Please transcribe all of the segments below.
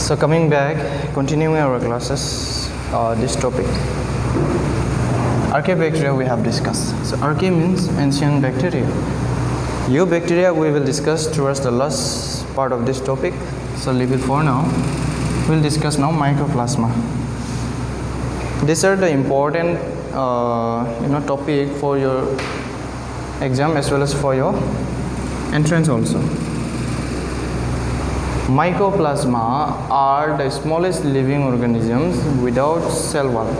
So coming back, continuing our classes, this topic. Archaebacteria we have discussed. So archaea means ancient bacteria. Eubacteria we will discuss towards the last part of this topic. So leave it for now. We'll discuss now mycoplasma. These are the important topic for your exam as well as for your entrance also. Mycoplasma are the smallest living organisms without cell wall.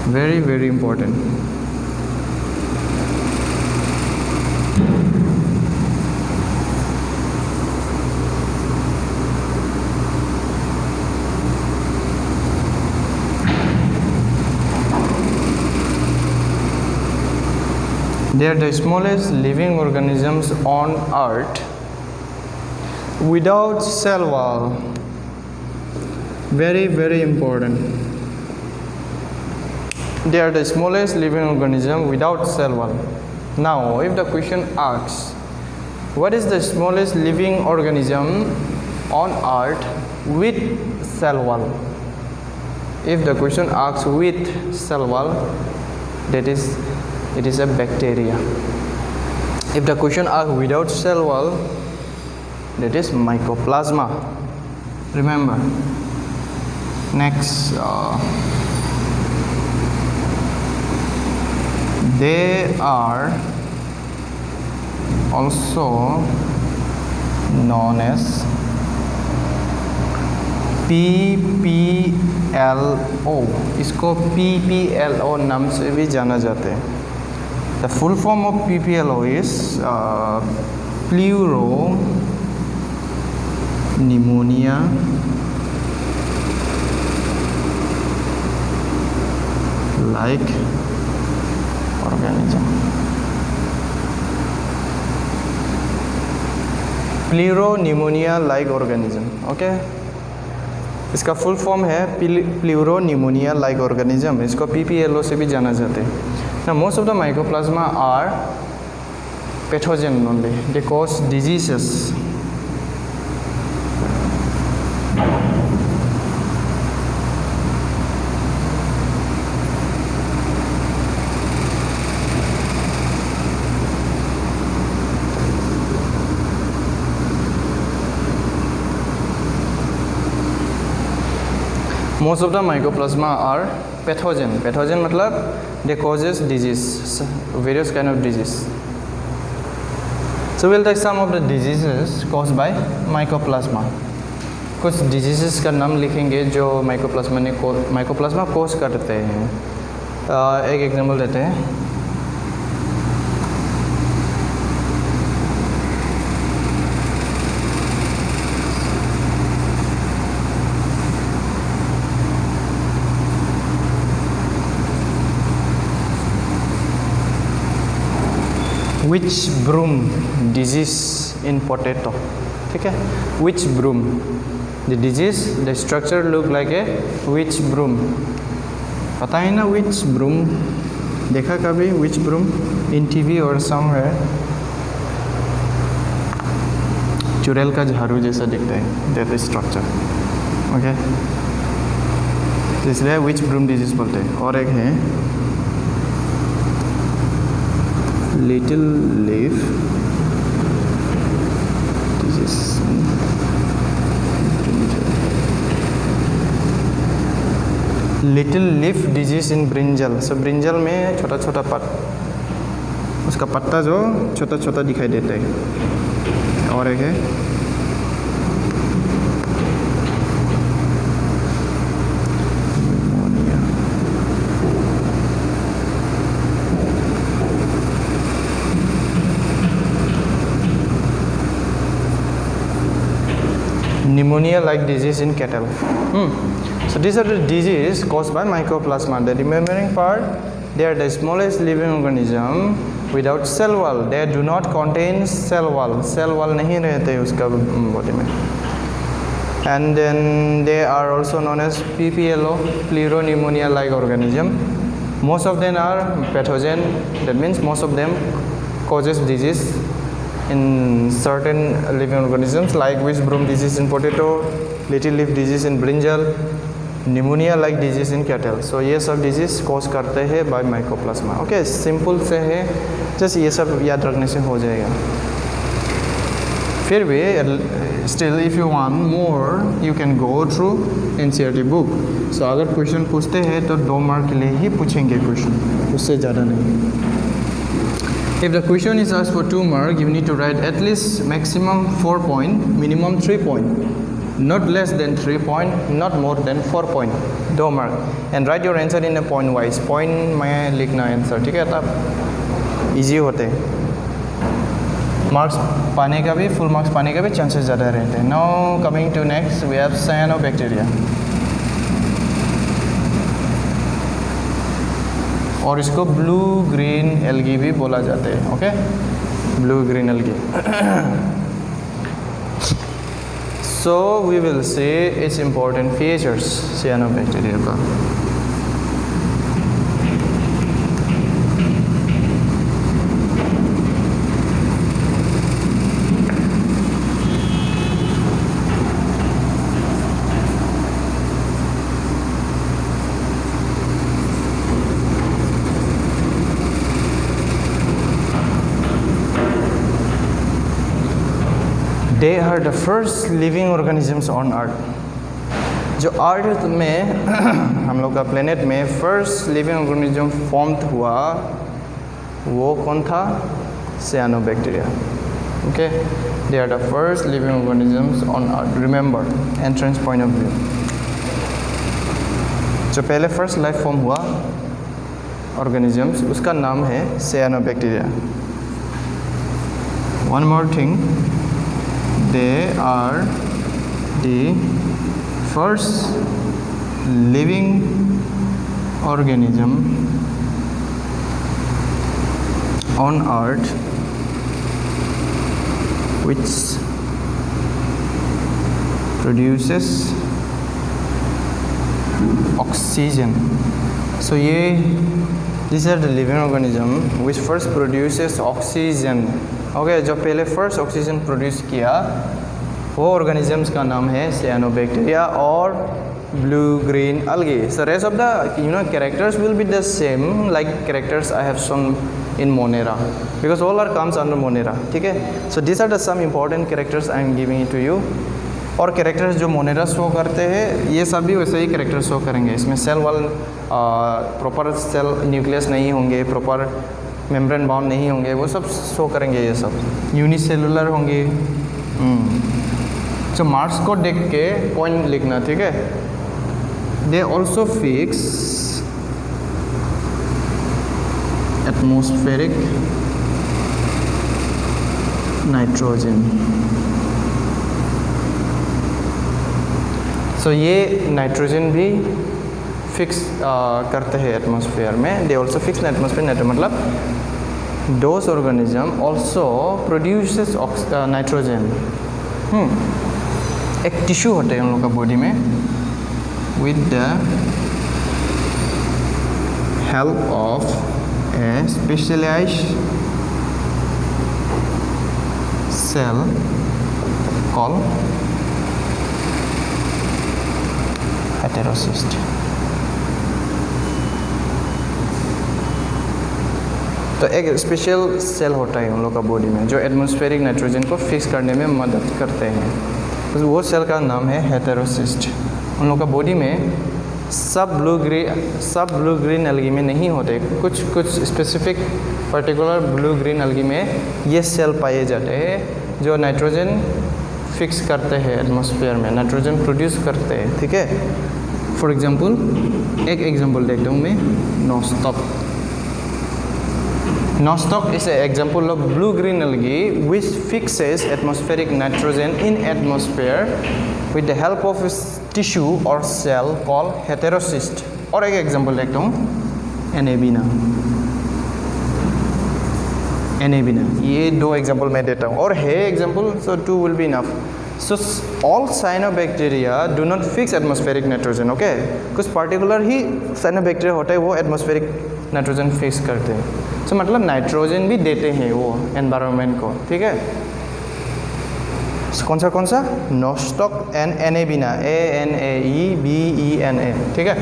Very, very important. They are the smallest living organisms on earth without cell wall. Very, very important. They are the smallest living organism without cell wall. Now, if the question asks, what is the smallest living organism on earth with cell wall? If the question asks with cell wall, it is a bacteria. If the question asks without cell wall, that is mycoplasma. Remember. Next, they are also known as PPLO. इसको PPLO नाम से भी जाना जाता है. The full form of PPLO is pneumonia like organism. Pneumonia like organism. Okay, इसका full form है pleuropneumonia like organism. इसको PPLO से भी जाना जाता है. Now most of the mycoplasma are pathogen only. They cause diseases. Most of the mycoplasma are pathogen. Pathogen मतलब they causes disease, various kind of disease. So we'll take some of the diseases caused by mycoplasma. कुछ diseases का नाम लिखेंगे जो mycoplasma cause करते हैं. एक example देते हैं. Witch broom disease in potato. ठीक है? Witch broom. The disease, the structure look like a witch broom. पता है ना witch broom? देखा कभी witch broom in TV or somewhere? चुड़ैल का झाड़ू जैसा दिखता है. That is structure. Okay? इसलिए witch broom disease बोलते हैं. और एक है little leaf disease. Little leaf disease in brinjal. So brinjal में छोटा छोटा उसका पत्ता जो छोटा छोटा दिखाई देता है. और एक है pneumonia like disease in cattle. So these are the diseases caused by mycoplasma. The remaining part, they are the smallest living organism without cell wall. They do not contain cell wall. Cell wall नहीं रहते उसका body में. And then they are also known as PPLO, pneumonia like organism. Most of them are pathogen. That means most of them causes disease in certain living organisms like witch broom disease in potato, little leaf disease in brinjal, pneumonia like disease in cattle. So ये सब disease cause करते हैं bye mycoplasma. Okay, simple से है, just ये सब याद रखने से हो जाएगा। फिर भी still if you want more you can go through NCERT book. So अगर क्वेश्चन पूछते हैं तो 2 मार्क के लिए ही पूछेंगे क्वेश्चन, उससे ज़्यादा नहीं। If the question is asked for 2 mark, you need to write at least maximum 4 point, minimum 3 point, not less than 3 point, not more than 4 point, 2 mark, and write your answer in a point wise. Point में लिखना answer, ठीक है? तब easy होते हैं, marks पाने का भी, फुल मार्क्स पाने का भी चांसेस ज़्यादा रहते हैं। Now coming to next we have cyanobacteria, और इसको ब्लू ग्रीन एल्गी भी बोला जाता है। Okay, blue green algae. So we will say its important features cyanobacteria का। They are the first living organisms on Earth। जो अर्थ में हम लोग का प्लेनेट में फर्स्ट लिविंग ऑर्गेनिज्म फॉर्म हुआ वो कौन था? Cyanobacteria. Okay, they are the first living organisms on earth. Remember entrance point of view, जो पहले फर्स्ट लाइफ फॉर्म हुआ ऑर्गेनिजम्स उसका नाम है cyanobacteria. One more thing, they are the first living organism on earth which produces oxygen। So these are the living organism which first produces oxygen। Okay, जो पहले first oxygen produce किया वो organisms का नाम है साइनोबैक्टीरिया और blue green algae। So rest of the characters will be the same like characters I have shown in Monera because all are comes under Monera। ठीक है, so these are the some important characters I am giving it to you। और characters जो Monera show करते हैं ये सब भी वैसे ही कैरेक्टर शो करेंगे। इसमें cell wall proper cell nucleus नहीं होंगे, प्रॉपर मेम्ब्रेन बाउंड नहीं होंगे, वो सब शो करेंगे। ये सब यूनिसेलुलर होंगे। तो मार्क्स को देख के पॉइंट लिखना, ठीक है? They also fix atmospheric nitrogen. So ये नाइट्रोजन भी फिक्स करते हैं एटमॉस्फेयर में। दे ऑल्सो फिक्स एटमॉस्फेयर मतलब those organism also produces nitrogen. एक टिश्यू होते हैं उन लोग का बॉडी में, with the help of a specialized cell called heterocyst। तो एक स्पेशल सेल होता है उन लोग का बॉडी में जो एटमॉस्फेरिक नाइट्रोजन को फिक्स करने में मदद करते हैं, तो वो सेल का नाम है हेटेरोसिस्ट। उन लोग का बॉडी में सब ब्लू ग्रीन एल्गी में नहीं होते, कुछ specific particular blue green algae में ये सेल पाए जाते हैं जो नाइट्रोजन फिक्स करते हैं एटमॉस्फेयर में, नाइट्रोजन प्रोड्यूस करते हैं। ठीक है, फॉर एग्जांपल एक एग्जांपल देखता हूँ मैं, Nostoc is an example of blue-green algae which fixes atmospheric nitrogen in atmosphere with the help of a tissue or cell called heterocyst। और एक एग्जांपल देखता हूँ, एनेबिना। ये दो एग्जांपल मैं देता हूँ और है example, so 2 will be enough। So all cyanobacteria do not fix atmospheric nitrogen, okay? कुछ particular ही cyanobacteria होता है वो atmospheric नाइट्रोजन फिक्स करते हैं। तो मतलब नाइट्रोजन भी देते हैं वो एनवायरनमेंट को। ठीक है, कौन सा नोस्टॉक एंड एनेबिना, ANAEBENA, ठीक है.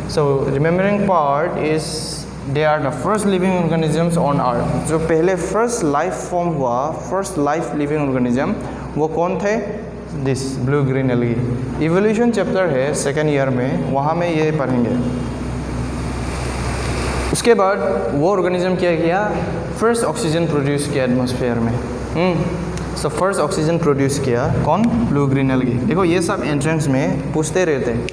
So remembering part is they are the first living organisms on earth. जो पहले फर्स्ट लाइफ फॉर्म हुआ, फर्स्ट लाइफ लिविंग ऑर्गेनिज्म, वो कौन थे? This blue green algae. Evolution chapter है सेकेंड ईयर में, वहाँ में ये पढ़ेंगे. उसके बाद वो ऑर्गेनिज्म क्या किया? फर्स्ट ऑक्सीजन प्रोड्यूस किया एटमॉस्फेयर में. सो फर्स्ट ऑक्सीजन प्रोड्यूस किया कौन? Blue green algae. देखो ये सब एंट्रेंस में पूछते रहते हैं.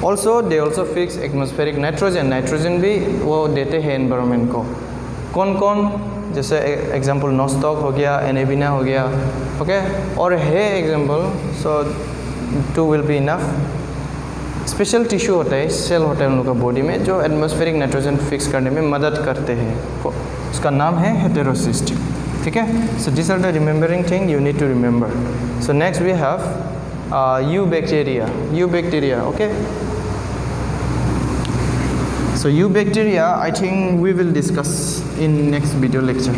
Also they also fix atmospheric nitrogen. Nitrogen भी वो देते हैं एनवायरनमेंट को. कौन? जैसे एग्जांपल नोस्टॉक हो गया, एनेबिना हो गया, ओके. और है example, so 2 will be enough. Special tissue होता है, सेल होता है उन लोगों का बॉडी में, जो एटमॉस्फेरिक नाइट्रोजन फिक्स करने में मदद करते हैं. उसका नाम है हेटेरोसिस्ट. ठीक है. So this are the remembering thing you need to remember. So next we have eubacteria, okay. So eubacteria I think we will discuss in next video lecture.